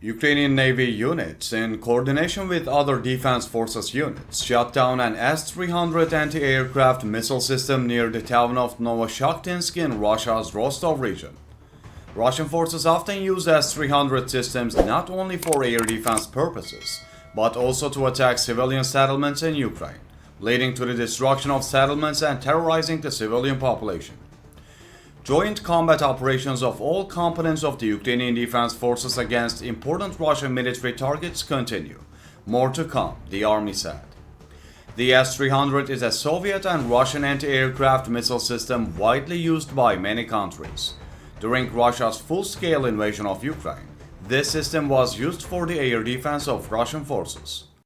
Ukrainian Navy units, in coordination with other defense forces units, shot down an S-300 anti-aircraft missile system near the town of Novoshakhtinsk in Russia's Rostov region. Russian forces often use S-300 systems not only for air defense purposes, but also to attack civilian settlements in Ukraine, leading to the destruction of settlements and terrorizing the civilian population. Joint combat operations of all components of the Ukrainian Defense Forces against important Russian military targets continue. More to come, the army said. The S-300 is a Soviet and Russian anti-aircraft missile system widely used by many countries. During Russia's full-scale invasion of Ukraine, this system was used for the air defense of Russian forces.